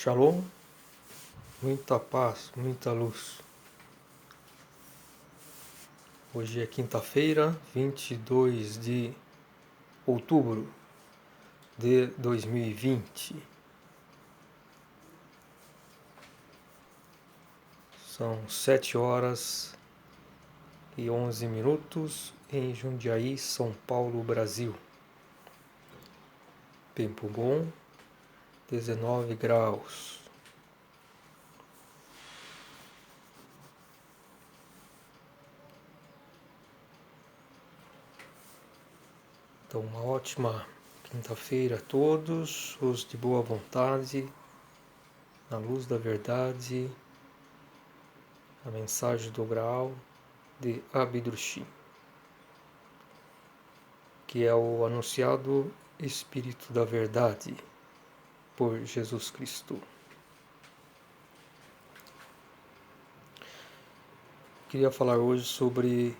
Shalom, muita paz, muita luz. Hoje é quinta-feira, 22 de outubro de 2020. São 7 horas e 11 minutos em Jundiaí, São Paulo, Brasil. Tempo bom, 19 graus. Então, uma ótima quinta-feira a todos, os de boa vontade, na luz da verdade, a mensagem do grau de Abidrushim, que é o anunciado Espírito da Verdade por Jesus Cristo. Queria falar hoje sobre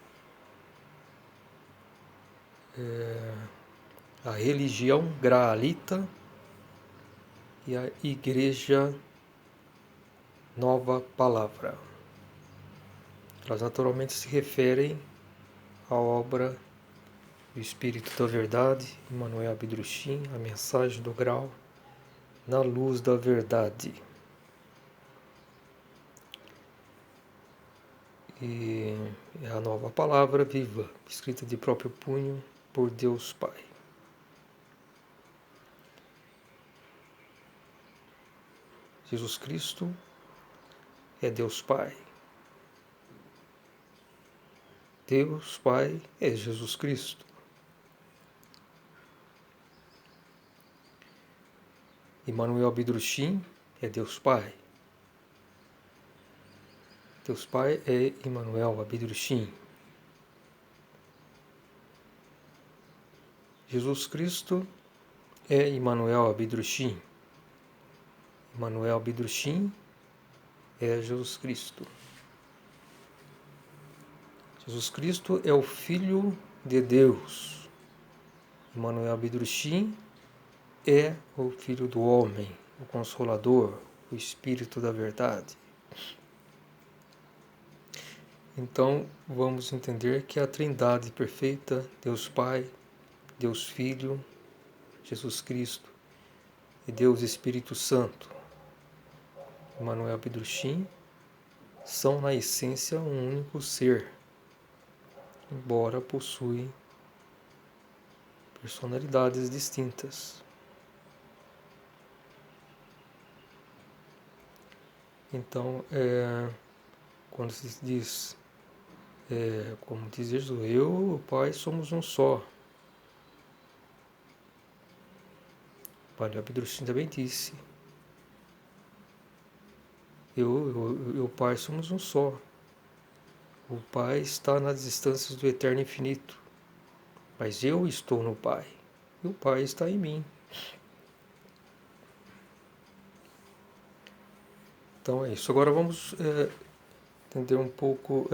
a religião graalita e a Igreja Nova Palavra. Elas naturalmente se referem à obra do Espírito da Verdade, Emmanuel Abidrushim, a mensagem do grau, na luz da verdade. E é a nova palavra viva, escrita de próprio punho por Deus Pai. Jesus Cristo é Deus Pai. Deus Pai é Jesus Cristo. Emmanuel Abidrushim é Deus Pai. Deus Pai é Emmanuel Abidrushim. Jesus Cristo é Emmanuel Abidrushim. Emmanuel Abidrushim é Jesus Cristo. Jesus Cristo é o Filho de Deus. Emmanuel Abidrushim é o Filho do Homem, o Consolador, o Espírito da Verdade. Então, vamos entender que a Trindade perfeita, Deus Pai, Deus Filho, Jesus Cristo e Deus Espírito Santo, Emmanuel Abidrushim, são na essência um único ser, embora possuem personalidades distintas. Então, quando se diz, como diz Jesus, eu e o Pai somos um só. O Pai Abidrushim também disse, eu e o Pai somos um só. O Pai está nas distâncias do eterno infinito, mas eu estou no Pai, e o Pai está em mim. Então é isso. Agora vamos entender um pouco,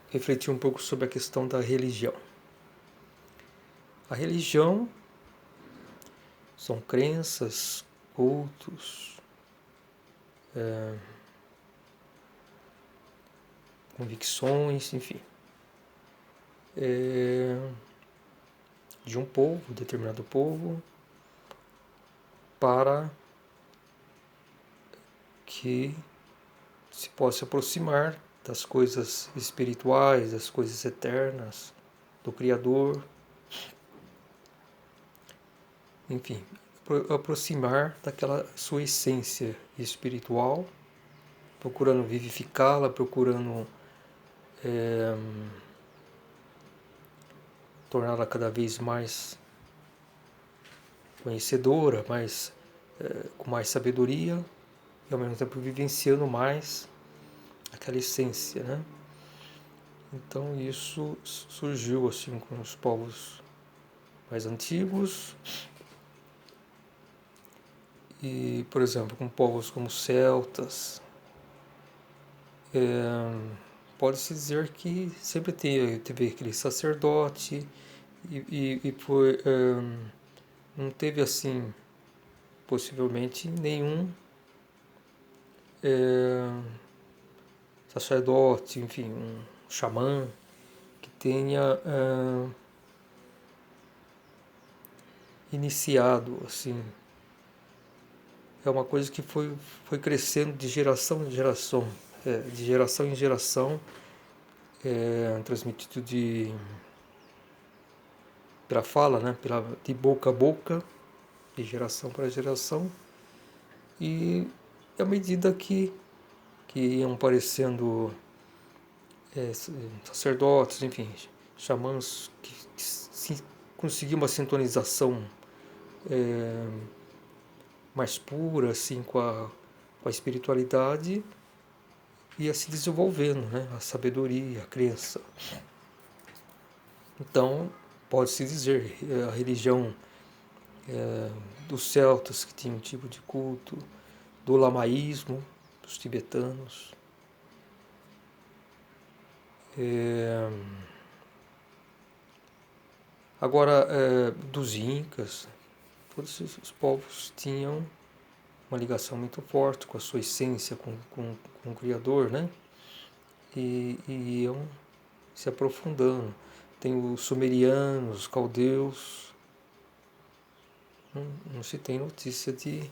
refletir um pouco sobre a questão da religião. A religião são crenças, cultos, convicções, enfim, de um povo, determinado povo, para que se possa aproximar das coisas espirituais, das coisas eternas, do Criador, enfim, aproximar daquela sua essência espiritual, procurando vivificá-la, procurando torná-la cada vez mais conhecedora, com mais sabedoria, e ao mesmo tempo vivenciando mais aquela essência, né? Então isso surgiu assim com os povos mais antigos e, por exemplo, com povos como celtas, pode-se dizer que sempre teve aquele sacerdote e não teve assim, possivelmente, nenhum sacerdote, enfim, um xamã que tenha iniciado, assim, é uma coisa que foi crescendo de geração em geração, transmitido pela fala, né, de boca a boca, de geração para geração, e à medida que iam aparecendo sacerdotes, enfim, xamãs que conseguiam uma sintonização mais pura, assim, com a espiritualidade, ia se desenvolvendo, né, a sabedoria, a crença. Então, pode-se dizer, a religião dos celtas, que tinha um tipo de culto, do lamaísmo, dos tibetanos, agora dos incas, todos os povos tinham uma ligação muito forte com a sua essência, com o Criador, né? E iam se aprofundando. Tem os sumerianos, os caldeus, não se tem notícia de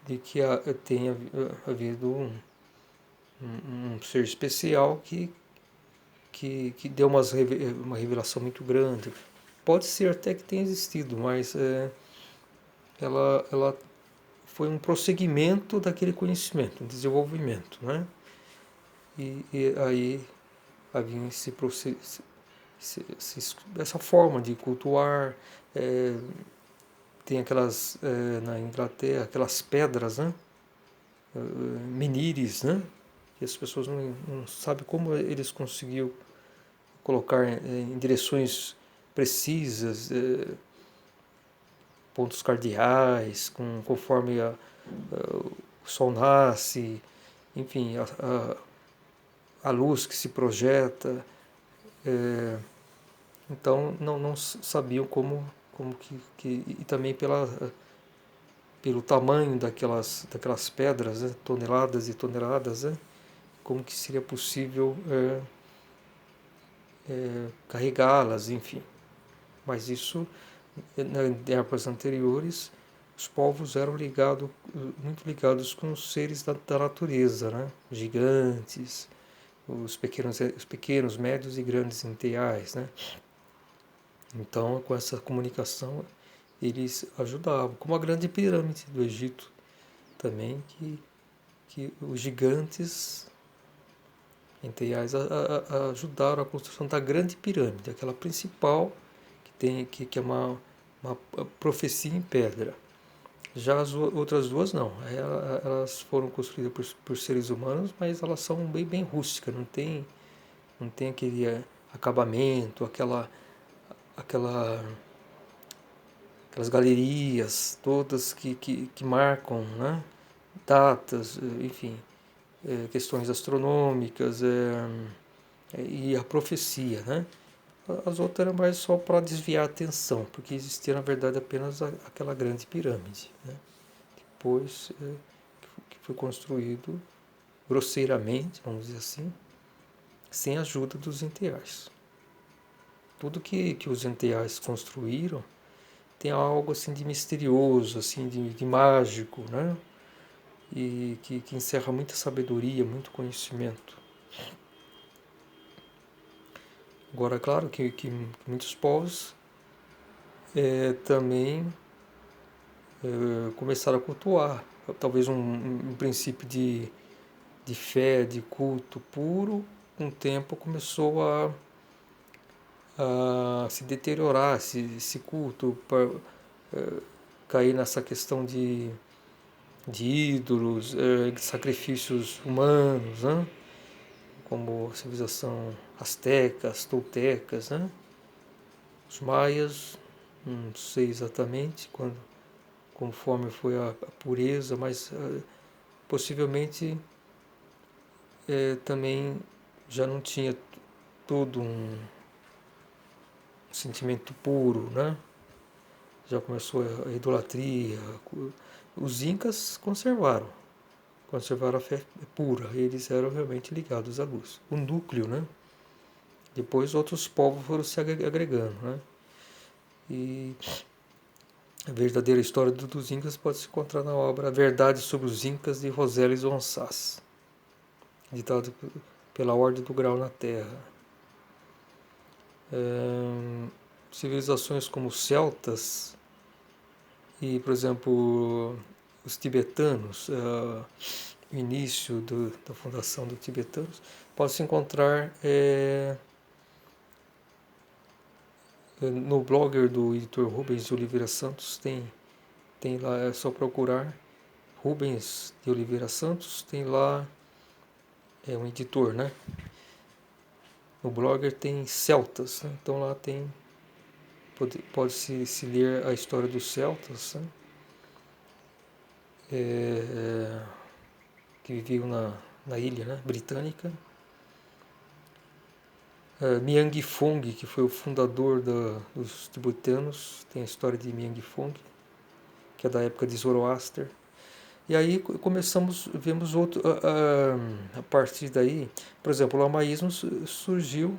que tenha havido um ser especial que deu uma revelação muito grande. Pode ser até que tenha existido, mas ela foi um prosseguimento daquele conhecimento, um desenvolvimento, né? E aí havia essa forma de cultuar. Tem aquelas, na Inglaterra, aquelas pedras, né? Menires, né? Que as pessoas não sabem como eles conseguiam colocar em direções precisas, pontos cardeais, conforme o sol nasce, enfim, a luz que se projeta. Então não sabiam como e também pelo tamanho daquelas pedras, né, toneladas e toneladas, né, como que seria possível carregá-las, enfim. Mas isso, em épocas anteriores, os povos eram muito ligados com os seres da natureza, né? Gigantes, os pequenos, médios e grandes enteais, né? Então, com essa comunicação, eles ajudavam, como a grande pirâmide do Egito também, que os gigantes enteais ajudaram a construção da grande pirâmide, aquela principal que é uma profecia em pedra. Já as outras duas não, elas foram construídas por seres humanos, mas elas são bem rústicas, não tem aquele acabamento, aquelas galerias todas que marcam, né, datas, enfim, questões astronômicas e a profecia, né? As outras eram mais só para desviar a atenção, porque existia na verdade apenas aquela grande pirâmide, né? Depois que foi construído grosseiramente, vamos dizer assim, sem a ajuda dos enteais. Tudo que os enteais construíram tem algo assim de misterioso, assim de mágico, né? E que encerra muita sabedoria, muito conhecimento. Agora, é claro que muitos povos também começaram a cultuar, talvez um princípio de fé, de culto puro, com o tempo começou a se deteriorar esse culto, para cair nessa questão de ídolos, de sacrifícios humanos, né? Como a civilização astecas, toltecas, né? Os maias, não sei exatamente conforme foi a pureza, mas possivelmente também já não tinha todo um sentimento puro, né? já começou a idolatria. Os incas conservaram a fé pura, eles eram realmente ligados à luz. O núcleo, né? Depois outros povos foram se agregando, né? E a verdadeira história dos incas pode se encontrar na obra A Verdade sobre os Incas de Roséles Gonçalves, editado pela Ordem do Grau na Terra. Civilizações como os celtas e, por exemplo, os tibetanos, o início da fundação dos tibetanos, pode se encontrar no blogger do editor Rubens de Oliveira Santos, tem lá, é só procurar Rubens de Oliveira Santos, tem lá, é um editor, né? No blogger tem celtas, né? Então lá pode-se ler a história dos celtas, né? Que viviam na ilha, né, britânica. Miang Fong, que foi o fundador dos tibetanos, tem a história de Miang Fong, que é da época de Zoroaster. E aí vemos outro, a partir daí, por exemplo, o lamaísmo surgiu,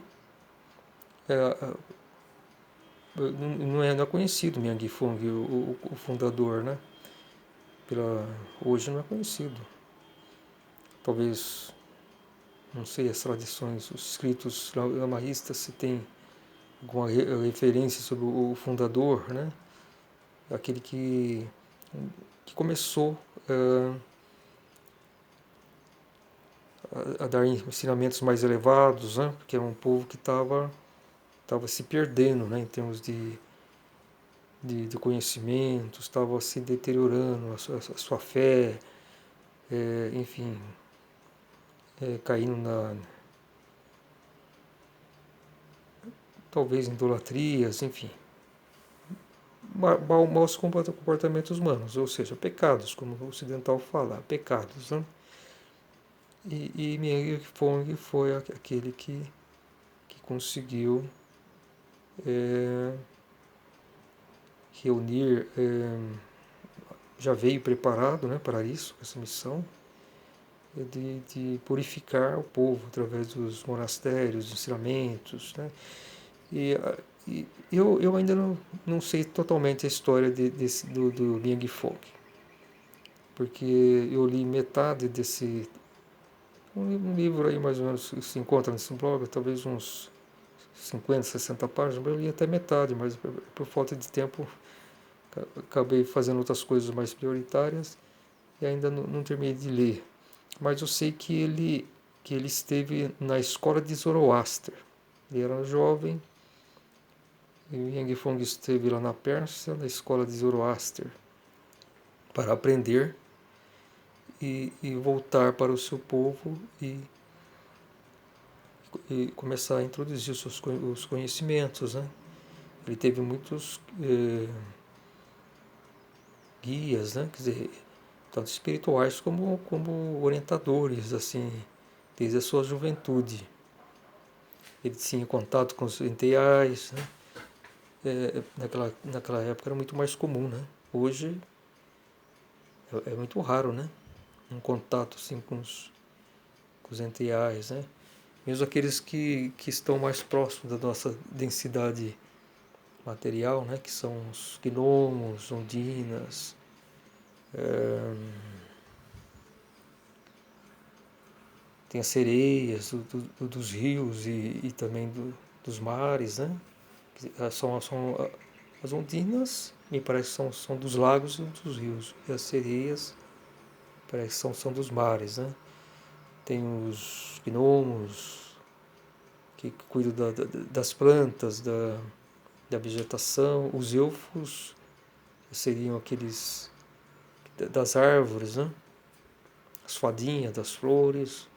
não é conhecido Miang Fong, o fundador, né? Hoje não é conhecido. Talvez, não sei as tradições, os escritos lamaístas, se tem alguma referência sobre o fundador, né? Aquele que começou a dar ensinamentos mais elevados, né? Porque era um povo que estava se perdendo, né? Em termos de conhecimentos, estava se deteriorando a sua fé, enfim, caindo talvez em idolatrias, enfim, maus comportamentos humanos, ou seja, pecados, como o ocidental fala, pecados, né? E Miang Fong foi aquele que conseguiu reunir, já veio preparado, né, para isso, essa missão, de purificar o povo através dos monastérios, ensinamentos, né? E eu ainda não sei totalmente a história do Miang Fong, porque eu li metade desse um livro aí mais ou menos que se encontra nesse blog, talvez uns 50, 60 páginas, eu li até metade, mas por falta de tempo acabei fazendo outras coisas mais prioritárias e ainda não terminei de ler. Mas eu sei que ele esteve na escola de Zoroaster. Ele era jovem, e o Yang Fong esteve lá na Pérsia, na escola de Zoroaster, para aprender e voltar para o seu povo e começar a introduzir os conhecimentos, né? Ele teve muitos guias, né? Quer dizer, tanto espirituais como orientadores, assim, desde a sua juventude. Ele tinha contato com os enteais, né? Naquela época era muito mais comum, né? Hoje é muito raro, né? Um contato assim com os enteais, né? Mesmo aqueles que estão mais próximos da nossa densidade material, né? Que são os gnomos, ondinas, tem as sereias dos rios e também dos mares, né? São as ondinas, me parece que são dos lagos e dos rios. E as sereias parece que são dos mares, né? Tem os gnomos, que cuidam das plantas, da vegetação. Os elfos seriam aqueles das árvores, né? As fadinhas das flores.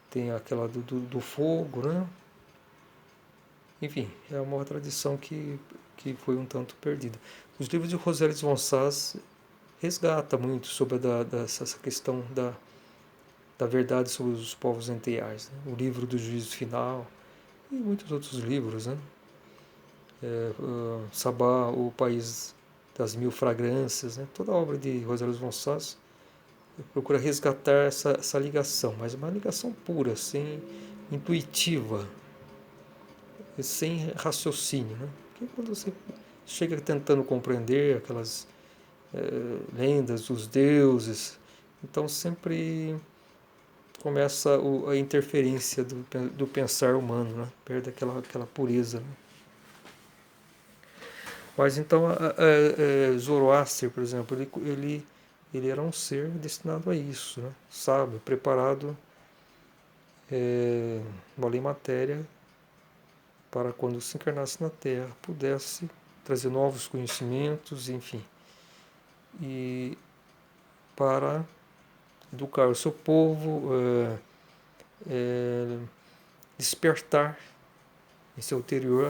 Tem aquela do fogo, né? Enfim, é uma tradição que foi um tanto perdida. Os livros de Roséles Gonçalves resgata muito sobre essa questão da verdade sobre os povos enteais, né? O livro do Juízo Final e muitos outros livros, né? Sabá, o País das Mil Fragrâncias, né? Toda a obra de José Luiz Gonçalves procura resgatar essa ligação, mas uma ligação pura, sem intuitiva, sem raciocínio, né? Porque quando você chega tentando compreender aquelas lendas dos deuses, então sempre começa a interferência do pensar humano, né? Perde aquela pureza, né? Mas então Zoroaster, por exemplo, ele era um ser destinado a isso, né? Sábio, preparado, uma lei matéria, para quando se encarnasse na Terra pudesse trazer novos conhecimentos, enfim, e para educar o seu povo, despertar em seu interior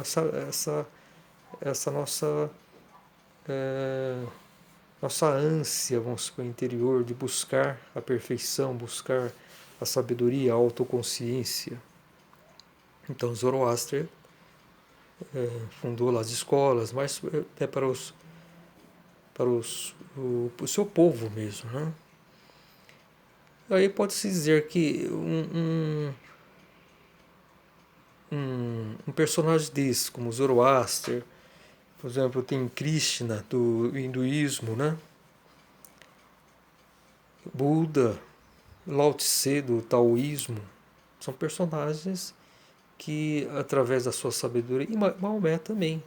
essa nossa ânsia, vamos supor, interior de buscar a perfeição, buscar a sabedoria, a autoconsciência. Então Zoroaster fundou lá as escolas, mas é para o seu povo mesmo, né? Aí pode-se dizer que um personagem desse, como Zoroaster, por exemplo, tem Krishna do hinduísmo, né? Buda, Lao Tse do taoísmo, são personagens que, através da sua sabedoria, e Maomé também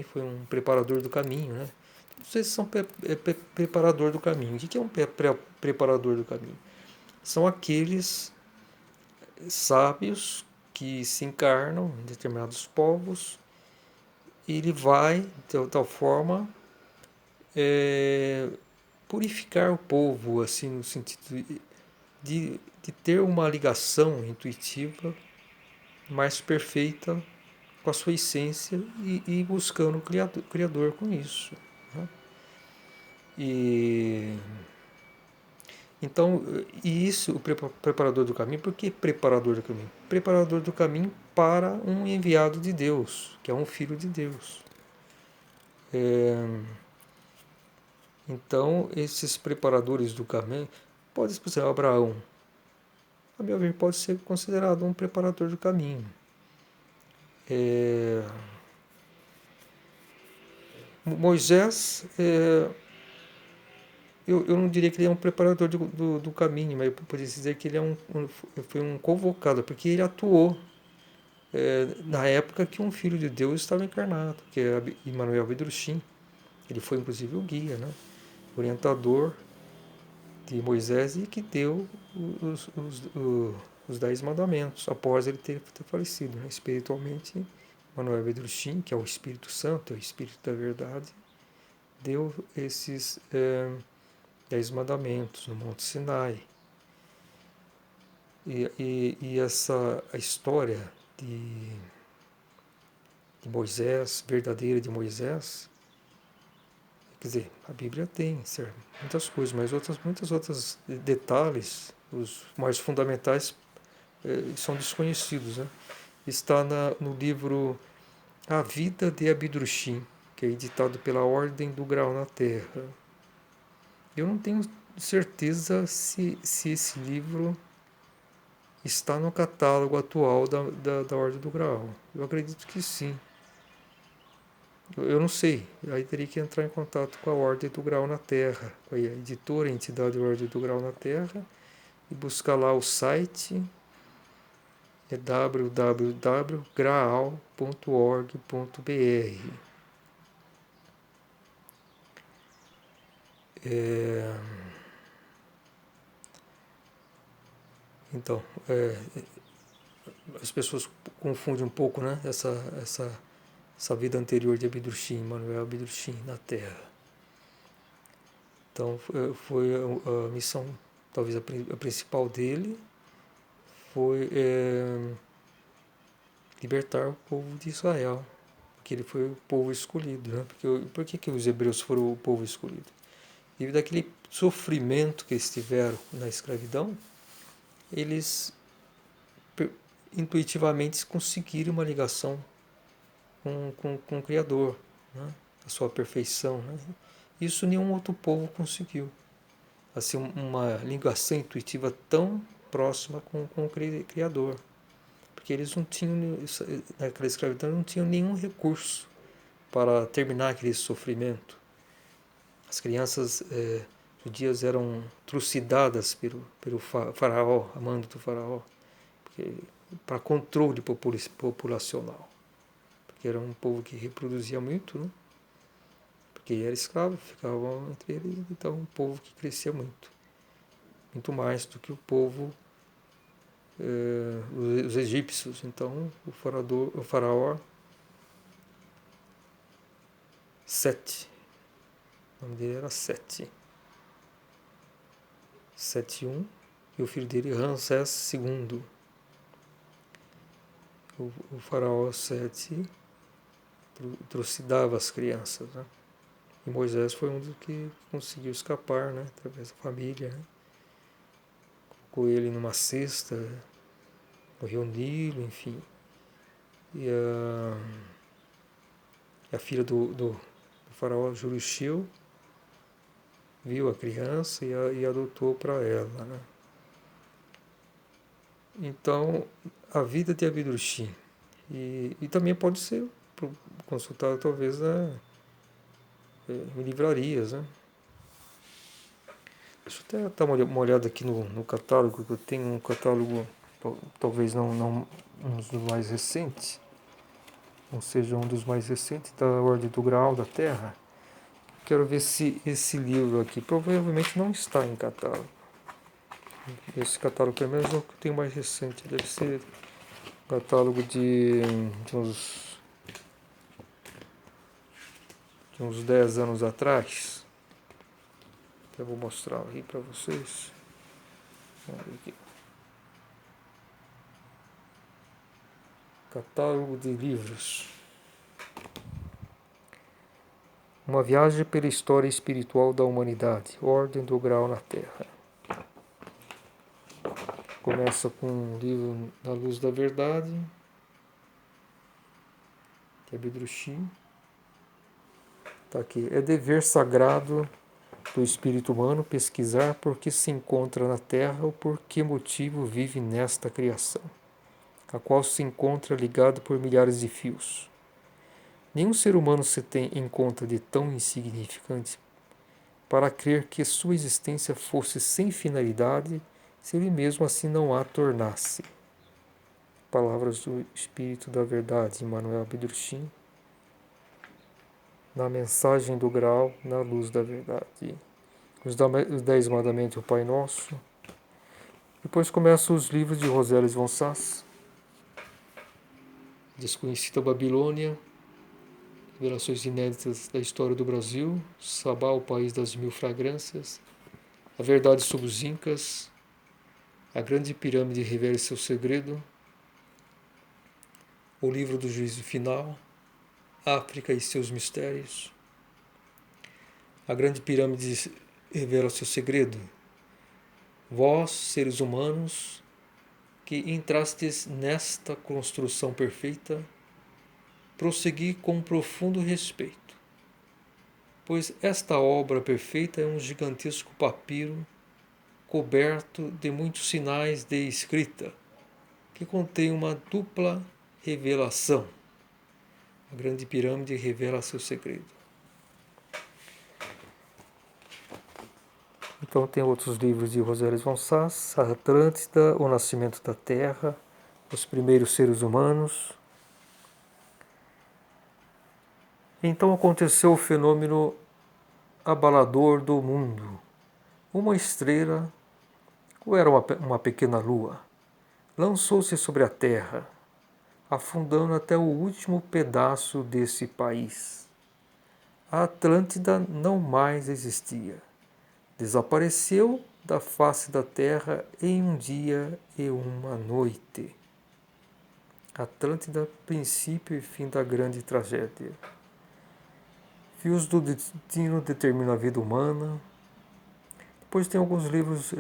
foi um preparador do caminho, né? Não sei se são preparador do caminho. O que é um preparador do caminho? São aqueles sábios que se encarnam em determinados povos e ele vai, de tal forma, purificar o povo, assim, no sentido de ter uma ligação intuitiva mais perfeita com a sua essência e buscando o Criador com isso, né? E então, e isso, o preparador do caminho, por que preparador do caminho? Preparador do caminho para um enviado de Deus, que é um filho de Deus. Então, esses preparadores do caminho, pode ser Abraão, a meu ver, pode ser considerado um preparador do caminho. Moisés, eu não diria que ele é um preparador do caminho, mas eu poderia dizer que ele foi um convocado, porque ele atuou na época que um filho de Deus estava encarnado, que é Emmanuel Abedruchim. Ele foi inclusive o guia, né? Orientador de Moisés e que deu os 10 mandamentos após ele ter falecido, né? Espiritualmente. Emmanuel Abedruchim, que é o Espírito Santo, é o Espírito da Verdade, deu esses 10 mandamentos no Monte Sinai. E a história de Moisés, verdadeira de Moisés, quer dizer, a Bíblia tem muitas coisas, mas muitos outros detalhes, os mais fundamentais, são desconhecidos, né? Está no livro A Vida de Abidruchim, que é editado pela Ordem do Grau na Terra. Eu não tenho certeza se esse livro está no catálogo atual da Ordem do Grau. Eu acredito que sim. Eu não sei. Aí teria que entrar em contato com a Ordem do Grau na Terra, com a editora, a entidade Ordem do Grau na Terra, e buscar lá o site, é www.graal.org.br. Então, as pessoas confundem um pouco, né, essa vida anterior de Abidruchim, Manuel Abidruchim, na Terra. Então, foi a missão, talvez a principal dele, foi libertar o povo de Israel, porque ele foi o povo escolhido, né? Por que os hebreus foram o povo escolhido? Devido àquele sofrimento que eles tiveram na escravidão, eles intuitivamente conseguiram uma ligação com o Criador, né? A sua perfeição, né? Isso nenhum outro povo conseguiu. Assim, uma ligação intuitiva tão próxima com o Criador. Porque eles não tinham, naquela escravidão, não tinham nenhum recurso para terminar aquele sofrimento. As crianças judias eram trucidadas pelo faraó, a mando do faraó, para controle populacional. Porque era um povo que reproduzia muito, né? Porque era escravo, ficavam entre eles, então um povo que crescia muito. Muito mais do que o povo, os egípcios. Então o faraó Sete, o nome dele era Sete. Sete I, e o filho dele Ramsés II. O faraó Sete trucidava as crianças, né? E Moisés foi um dos que conseguiu escapar, né? Através da família, né? Colocou ele numa cesta no rio Nilo, enfim. E a filha do faraó Jurixil viu a criança e adotou para ela, né? Então, a vida de Abidrushim, e também pode ser consultado talvez em livrarias, né? Deixa eu até dar uma olhada aqui no catálogo, que eu tenho um catálogo, talvez não um dos mais recentes, não seja um dos mais recentes, da Ordem do Graal da Terra. Quero ver se esse livro aqui provavelmente não está em catálogo. Esse catálogo, pelo menos, é o que eu tenho mais recente. Deve ser catálogo de uns 10 anos atrás. Eu vou mostrar aqui para vocês. Aqui. Catálogo de livros. Uma viagem pela história espiritual da humanidade. Ordem do Grau na Terra. Começa com um livro Na Luz da Verdade, que é Abidrushim. Está aqui. É dever sagrado do espírito humano pesquisar por que se encontra na Terra ou por que motivo vive nesta criação, a qual se encontra ligado por milhares de fios. Nenhum ser humano se tem em conta de tão insignificante para crer que sua existência fosse sem finalidade se ele mesmo assim não a tornasse. Palavras do Espírito da Verdade, Emmanuel Abidrushim, na Mensagem do Graal, na Luz da Verdade. Os 10 Mandamentos do Pai Nosso. Depois começam os livros de Rosales von Sass, Desconhecida Babilônia, Revelações Inéditas da História do Brasil, Sabá, o País das Mil Fragrâncias, A Verdade sobre os Incas, A Grande Pirâmide Revela Seu Segredo, O Livro do Juízo Final, África e Seus Mistérios, A Grande Pirâmide Revela Seu Segredo, Vós, seres humanos, que entrastes nesta construção perfeita, prossegui com profundo respeito, pois esta obra perfeita é um gigantesco papiro coberto de muitos sinais de escrita, que contém uma dupla revelação. A Grande Pirâmide revela seu segredo. Então tem outros livros de Rosales von Sass, A Atlântida, O Nascimento da Terra, Os Primeiros Seres Humanos. Então aconteceu o fenômeno abalador do mundo. Uma estrela, ou era uma pequena lua, lançou-se sobre a terra, afundando até o último pedaço desse país. A Atlântida não mais existia. Desapareceu da face da terra em um dia e uma noite. Atlântida, princípio e fim da grande tragédia. Fios do destino determinam a vida humana. Depois tem alguns livros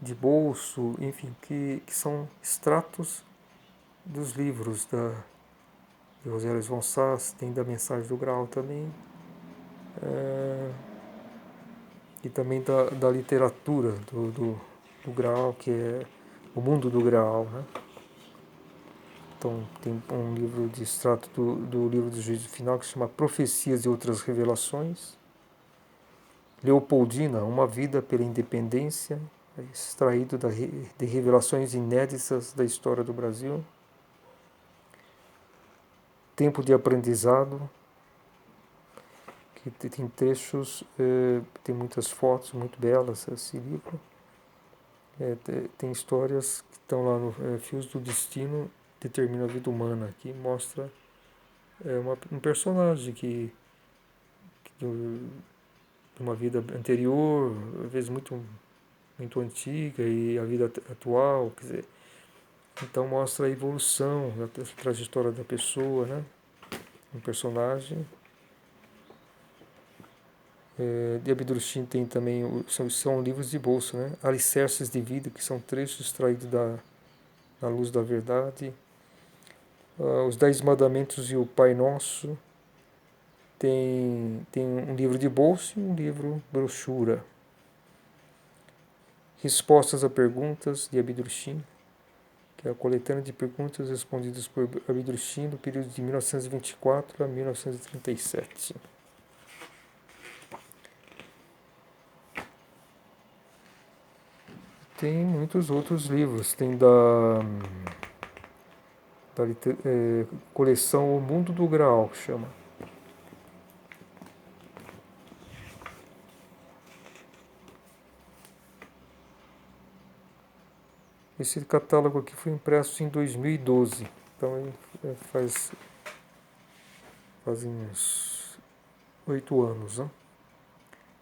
de bolso, enfim, que são extratos dos livros de Rogério von Sass, tem da Mensagem do Graal também, e também da literatura do Graal, que é o mundo do Graal, né? Então tem um livro de extrato do livro do Juízo Final que se chama Profecias e Outras Revelações. Leopoldina, Uma Vida pela Independência, extraído de revelações inéditas da história do Brasil. Tempo de Aprendizado, que tem trechos, tem muitas fotos muito belas esse livro. Tem histórias que estão lá no Fios do Destino Determina a Vida Humana, que mostra um personagem que de uma vida anterior, às vezes muito antiga, e a vida atual, quer dizer, então mostra a evolução, a trajetória da pessoa, né? Um personagem. De Abdul-Shin tem também, são livros de bolso, né? Alicerces de Vida, que são trechos extraídos da Luz da Verdade. Os Dez Mandamentos e o Pai Nosso. Tem um livro de bolso e um livro brochura. Respostas a Perguntas, de Abdul-Shin, que é a coletânea de perguntas respondidas por Abdul-Shin no período de 1924 a 1937. Tem muitos outros livros. Tem da coleção O Mundo do Graal, que chama. Esse catálogo aqui foi impresso em 2012, então fazem uns 8 anos, né?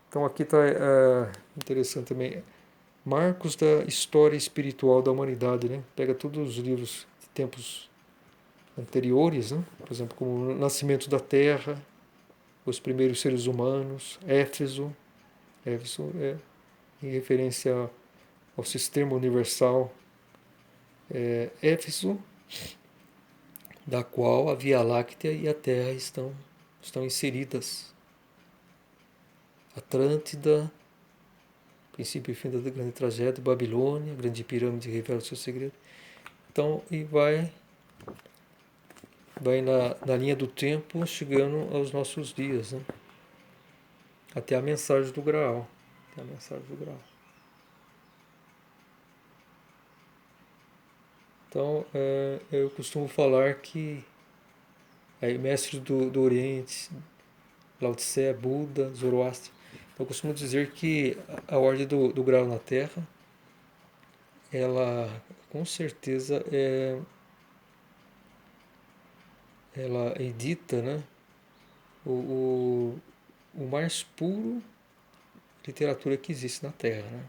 Então aqui está interessante também, marcos da história espiritual da humanidade, né? Pega todos os livros de tempos anteriores, né? Por exemplo, como o nascimento da Terra, os primeiros seres humanos, Éfeso em referência ao sistema universal, Éfeso, da qual a Via Láctea e a Terra estão inseridas. Atlântida, princípio e fim da grande tragédia, Babilônia, a grande pirâmide revela o seu segredo. Então, e vai na linha do tempo, chegando aos nossos dias, né? Até a mensagem do Graal. Então, eu costumo falar que mestres do Oriente, Lao Tse, Buda, Zoroastro, eu costumo dizer que a ordem do Graal na Terra, ela com certeza ela edita, né, o mais puro literatura que existe na Terra, né?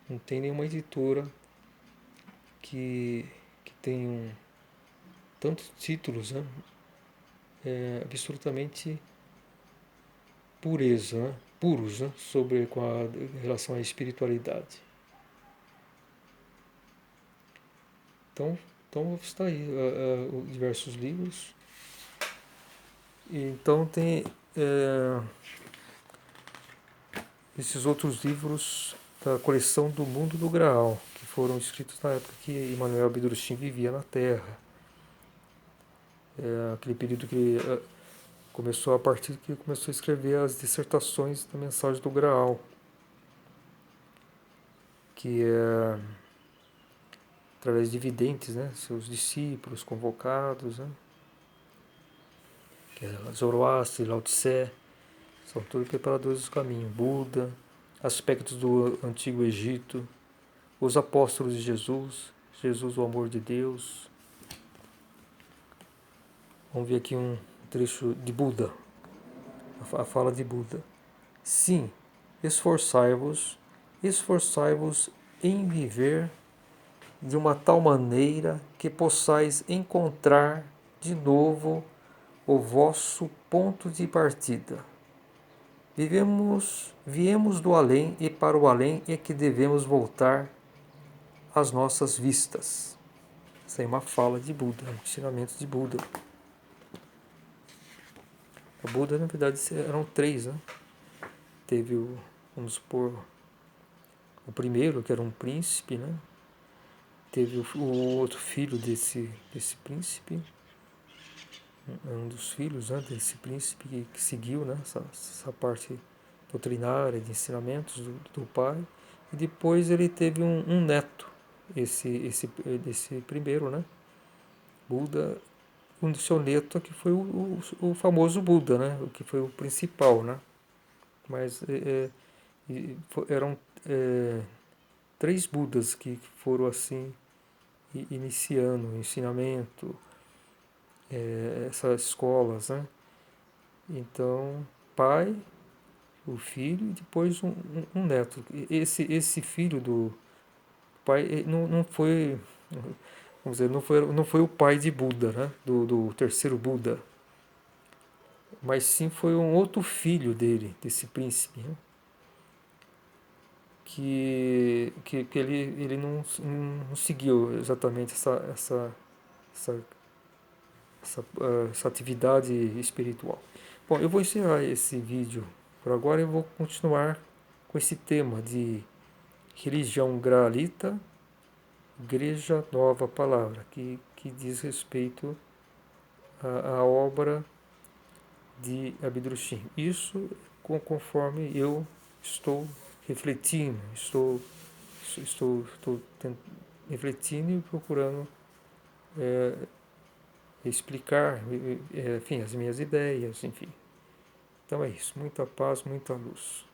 Não tem nenhuma editora que tem tantos títulos, né? Absolutamente puros, né? Em relação à espiritualidade. Então está aí diversos livros. Então tem esses outros livros da coleção do Mundo do Graal, que foram escritos na época que Emmanuel Abdul-Shin vivia na Terra. Aquele período que começou a escrever as dissertações da Mensagem do Graal, que é através de videntes, né, seus discípulos convocados, né, que é Zoroastro e Lao Tse, são todos preparadores do caminho. Buda, aspectos do Antigo Egito, os apóstolos de Jesus, Jesus, o amor de Deus. Vamos ver aqui um trecho de Buda, a fala de Buda. Sim, esforçai-vos em viver de uma tal maneira que possais encontrar de novo o vosso ponto de partida. Viemos do além e para o além é que devemos voltar as nossas vistas. Essa é uma fala de Buda, ensinamentos de Buda. O Buda, na verdade, eram três, né? Teve vamos supor, o primeiro, que era um príncipe, né? Teve o outro filho desse príncipe, um dos filhos, né, desse príncipe que seguiu, né, essa parte doutrinária de ensinamentos do pai. E depois ele teve um neto, desse primeiro, né? Buda, um do seu neto que foi o famoso Buda, né? O que foi o principal, né? Mas eram três Budas que foram assim iniciando o ensinamento, essas escolas, né? Então, pai, o filho e depois um neto. Esse filho do pai não foi, vamos dizer, não foi o pai de Buda, né? Do terceiro Buda, mas sim foi um outro filho dele, desse príncipe, né? Que ele não seguiu exatamente essa, essa atividade espiritual. Bom, eu vou encerrar esse vídeo por agora e vou continuar com esse tema de religião graalita, Igreja Nova Palavra, que diz respeito à obra de Abdrushim. Isso conforme eu estou refletindo, estou refletindo e procurando explicar, enfim, as minhas ideias, enfim. Então é isso. Muita paz, muita luz.